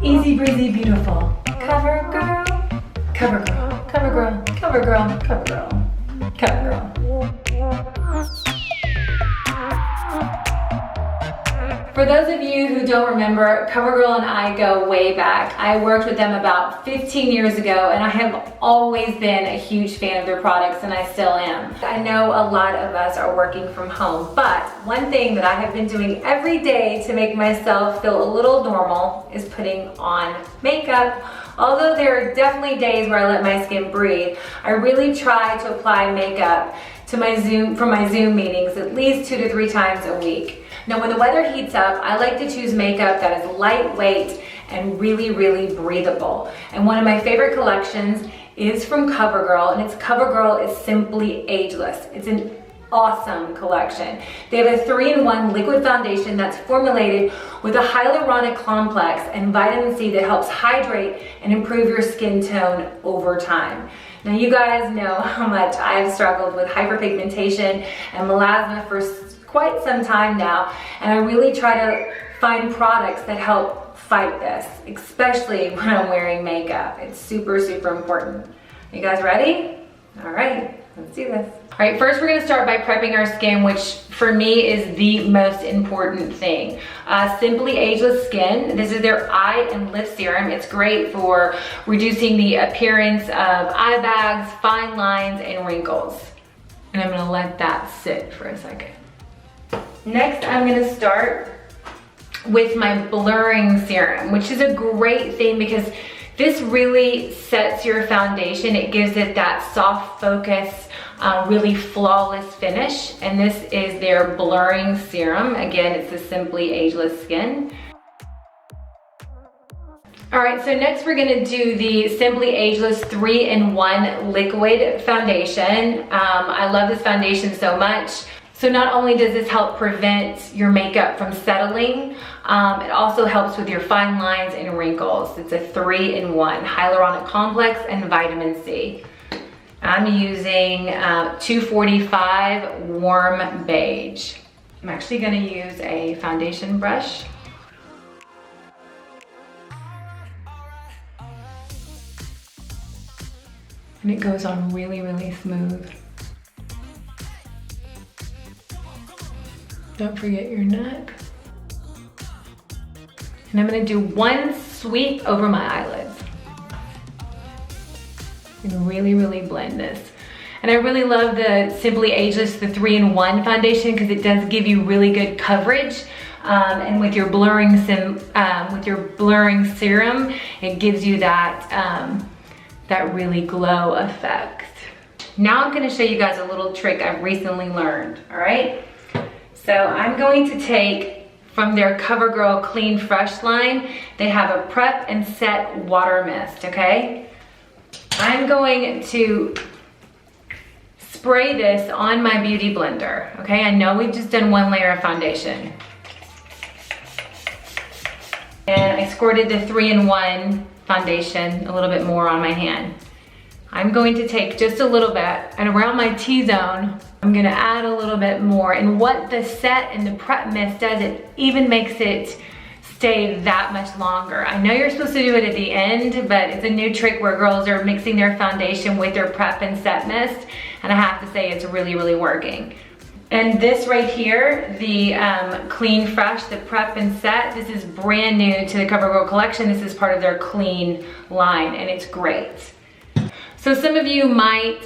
Easy breezy beautiful. Cover girl, cover girl, cover girl, cover girl, cover girl, cover girl. For those of you who don't remember, COVERGIRL and I go way back. I worked with them about 15 years ago and I have always been a huge fan of their products and I still am. I know a lot of us are working from home, but one thing that I have been doing every day to make myself feel a little normal is putting on makeup. Although there are definitely days where I let my skin breathe, I really try to apply makeup to my Zoom meetings at least 2 to 3 times a week. Now when the weather heats up, I like to choose makeup that is lightweight and really, really breathable. And one of my favorite collections is from COVERGIRL, and it's COVERGIRL is Simply Ageless. It's an awesome collection. They have a 3-in-1 liquid foundation that's formulated with a hyaluronic complex and vitamin C that helps hydrate and improve your skin tone over time. Now you guys know how much I've struggled with hyperpigmentation and melasma for quite some time now, and I really try to find products that help fight this, especially when I'm wearing makeup. It's super, super important. You guys ready? All right, let's do this. All right, first we're gonna start by prepping our skin, which for me is the most important thing. Simply Ageless Skin. This is their eye and lip serum. It's great for reducing the appearance of eye bags, fine lines, and wrinkles. And I'm gonna let that sit for a second. Next, I'm gonna start with my blurring serum, which is a great thing because this really sets your foundation. It gives it that soft focus, really flawless finish. And this is their blurring serum. Again, it's the Simply Ageless Skin. All right, so next we're gonna do the Simply Ageless 3-in-1 liquid foundation. I love this foundation so much. So not only does this help prevent your makeup from settling, it also helps with your fine lines and wrinkles. It's a 3-in-1, hyaluronic complex and vitamin C. I'm using 245 warm beige. I'm actually gonna use a foundation brush. And it goes on really, really smooth. Don't forget your neck. And I'm gonna do one sweep over my eyelids. And really, really blend this. And I really love the Simply Ageless, the 3-in-1 foundation, because it does give you really good coverage. And with your blurring serum, it gives you that, that really glow effect. Now I'm gonna show you guys a little trick I've recently learned, all right? So I'm going to take from their COVERGIRL Clean Fresh line, they have a prep and set water mist, okay? I'm going to spray this on my beauty blender, okay? I know we've just done 1 layer of foundation. And I squirted the 3-in-1 foundation a little bit more on my hand. I'm going to take just a little bit and around my T-zone, I'm gonna add a little bit more. And what the set and the prep mist does, it even makes it stay that much longer. I know you're supposed to do it at the end, but it's a new trick where girls are mixing their foundation with their prep and set mist. And I have to say it's really, really working. And this right here, the Clean Fresh, the prep and set, this is brand new to the COVERGIRL collection. This is part of their clean line and it's great. So some of you might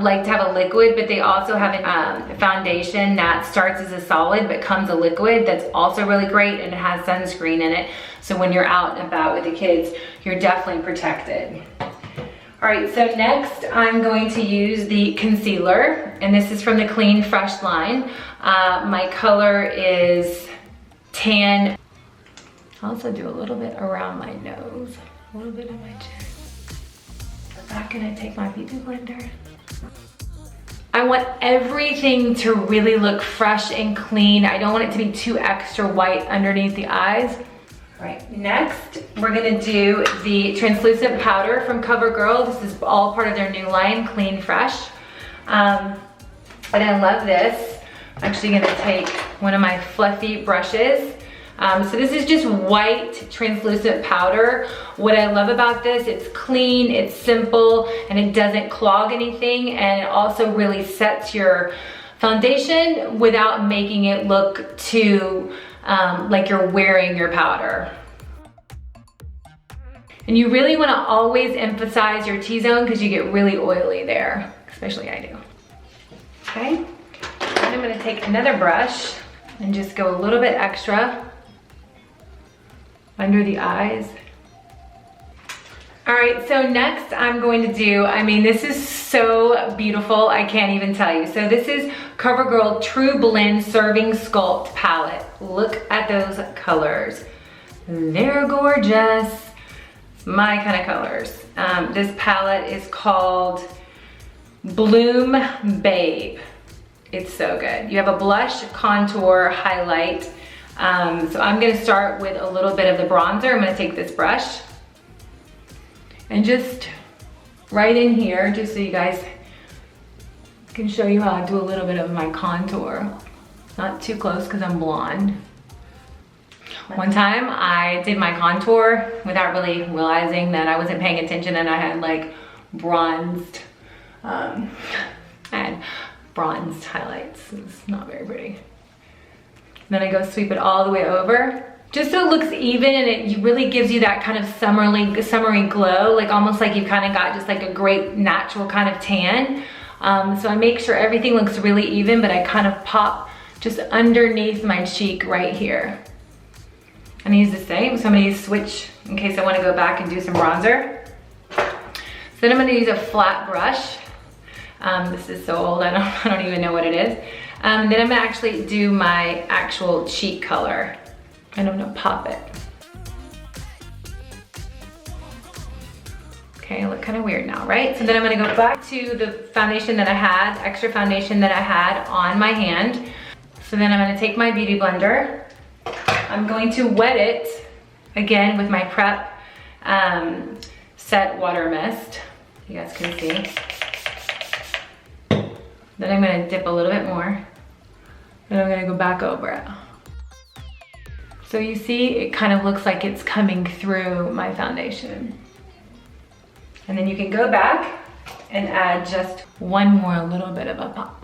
like to have a liquid, but they also have a foundation that starts as a solid but comes a liquid that's also really great, and it has sunscreen in it. So when you're out and about with the kids, you're definitely protected. All right, so next I'm going to use the concealer, and this is from the Clean Fresh line. My color is tan. I'll also do a little bit around my nose, a little bit of my chin. I'm gonna take my beauty blender. I want everything to really look fresh and clean. I don't want it to be too extra white underneath the eyes. All right, next we're gonna do the translucent powder from COVERGIRL. This is all part of their new line, Clean Fresh. And I love this. I'm actually gonna take one of my fluffy brushes. So this is just white translucent powder. What I love about this, it's clean, it's simple, and it doesn't clog anything, and it also really sets your foundation without making it look too like you're wearing your powder. And you really want to always emphasize your T-zone because you get really oily there, especially I do. Okay, and I'm going to take another brush and just go a little bit extra under the eyes. All right, so next I'm going to do, I mean, this is so beautiful, I can't even tell you. So this is CoverGirl TruBlend Serving Sculpt Palette. Look at those colors. They're gorgeous. My kind of colors. This palette is called Bloom Babe. It's so good. You have a blush, contour, highlight. So I'm gonna start with a little bit of the bronzer. I'm gonna take this brush and just right in here, just so you guys can show you how I do a little bit of my contour. Not too close because I'm blonde. One time I did my contour without really realizing that I wasn't paying attention, and I had like bronzed, I had bronzed highlights. It's not very pretty. Then I go sweep it all the way over, just so it looks even, and it really gives you that kind of summery glow, like almost like you've kind of got just like a great natural kind of tan. So I make sure everything looks really even, but I kind of pop just underneath my cheek right here. And I use the same, so I'm gonna use switch in case I wanna go back and do some bronzer. So then I'm gonna use a flat brush. This is so old, I don't even know what it is. Then I'm gonna actually do my actual cheek color, and I'm gonna pop it. Okay, I look kind of weird now, right? So then I'm gonna go back to the foundation that I had, extra foundation that I had on my hand. So then I'm gonna take my beauty blender. I'm going to wet it again with my Prep Set Water Mist. You guys can see. Then I'm gonna dip a little bit more. Then I'm gonna go back over it. So you see, it kind of looks like it's coming through my foundation. And then you can go back and add just one more little bit of a pop.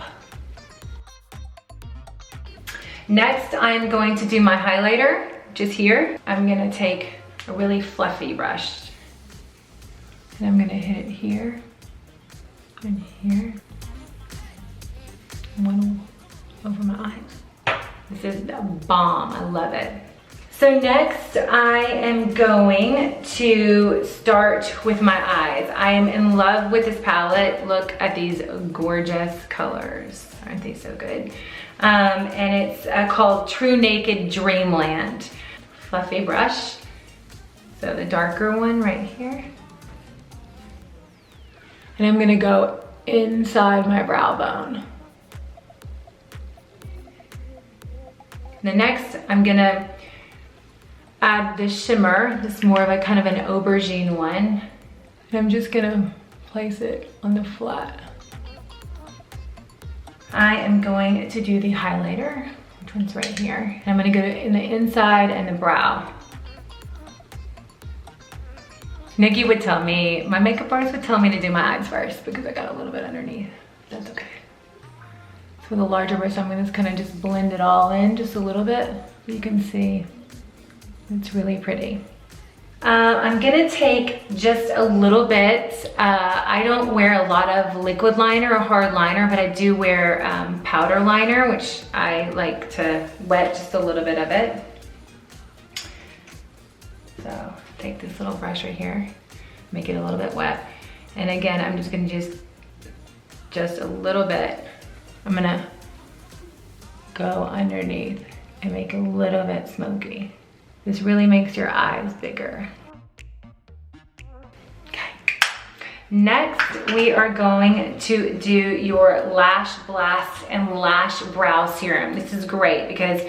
Next, I'm going to do my highlighter, just here. I'm gonna take a really fluffy brush, and I'm gonna hit it here, and here, one over my eyes. This is a bomb, I love it. So next, I am going to start with my eyes. I am in love with this palette. Look at these gorgeous colors. Aren't they so good? And it's called True Naked Dreamland. Fluffy brush. So the darker one right here. And I'm gonna go inside my brow bone. The next, I'm gonna add this shimmer. This is more of a kind of an aubergine one. And I'm just gonna place it on the flat. I am going to do the highlighter, which one's right here. And I'm gonna go in the inside and the brow. Nikki would tell me, my makeup artist would tell me to do my eyes first because I got a little bit underneath. That's okay. So with a larger brush, I'm gonna kind of just blend it all in just a little bit. So you can see it's really pretty. I'm gonna take just a little bit. I don't wear a lot of liquid liner or hard liner, but I do wear powder liner, which I like to wet just a little bit of it. So take this little brush right here, make it a little bit wet. And again, I'm just gonna just a little bit. I'm gonna go underneath and make it a little bit smoky. This really makes your eyes bigger. Okay. Next, we are going to do your Lash Blast and Lash Brow Serum. This is great because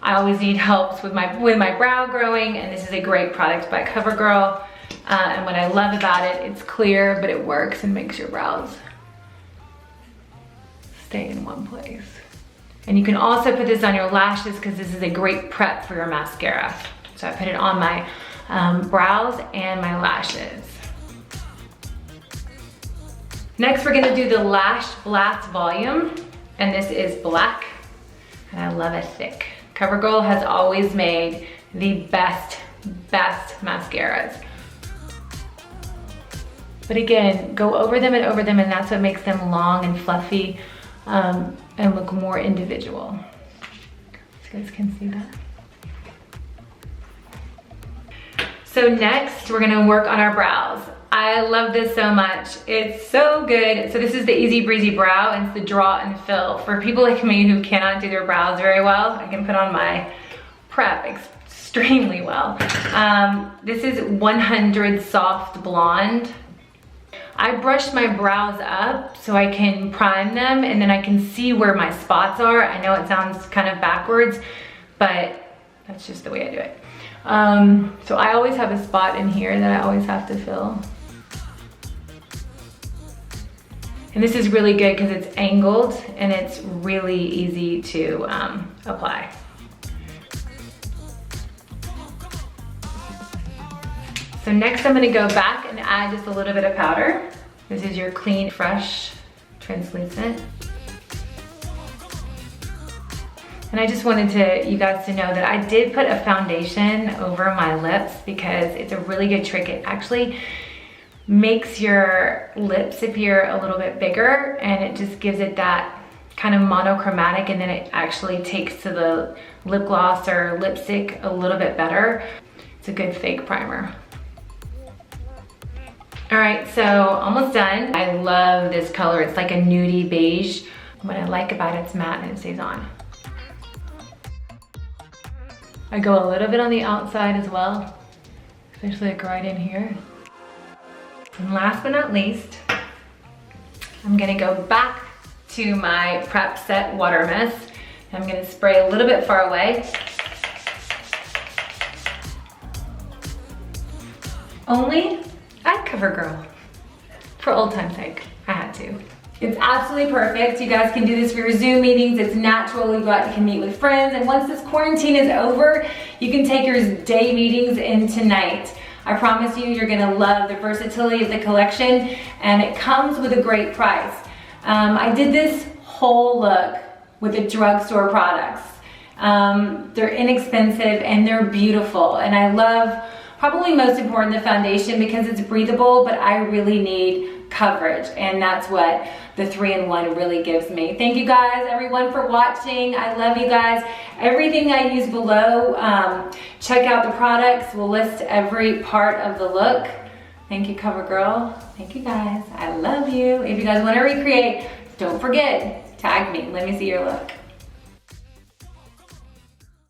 I always need help with my brow growing, and this is a great product by CoverGirl. And what I love about it, it's clear, but it works and makes your brows stay in one place. And you can also put this on your lashes because this is a great prep for your mascara. So I put it on my brows and my lashes. Next, we're gonna do the Lash Blast Volume, and this is black, and I love it thick. CoverGirl has always made the best mascaras. But again, go over them, and that's what makes them long and fluffy and look more individual. So you guys can see that. So next, we're gonna work on our brows. I love this so much. It's so good. So this is the Easy Breezy Brow, and it's the Draw and Fill. For people like me who cannot do their brows very well, I can put on my prep extremely well. This is 100 Soft Blonde. I brush my brows up so I can prime them, and then I can see where my spots are. I know it sounds kind of backwards, but that's just the way I do it. So I always have a spot in here that I always have to fill. And this is really good because it's angled and it's really easy to apply. So next I'm gonna go back and add just a little bit of powder. This is your clean, fresh, translucent. And I just wanted you guys to know that I did put a foundation over my lips because it's a really good trick. It actually makes your lips appear a little bit bigger, and it just gives it that kind of monochromatic, and then it actually takes to the lip gloss or lipstick a little bit better. It's a good fake primer. All right, so almost done. I love this color. It's like a nudie beige. What I like about it, it's matte and it stays on. I go a little bit on the outside as well, especially like right in here. And last but not least, I'm gonna go back to my Prep Set Water Mist. I'm gonna spray a little bit far away. Only at CoverGirl. For old time's sake, I had to. It's absolutely perfect. You guys can do this for your Zoom meetings. It's natural. You go out, you can meet with friends. And once this quarantine is over, you can take your day meetings into night. I promise you, you're gonna love the versatility of the collection, and it comes with a great price. I did this whole look with the drugstore products. They're inexpensive and they're beautiful. And I love, probably most important, the foundation because it's breathable, but I really need coverage, and that's what the 3-in-1 really gives me. Thank you guys, everyone, for watching. I love you guys. Everything I use below, check out the products. We'll list every part of the look. Thank you, CoverGirl. Thank you guys. I love you. If you guys want to recreate, don't forget, tag me. Let me see your look.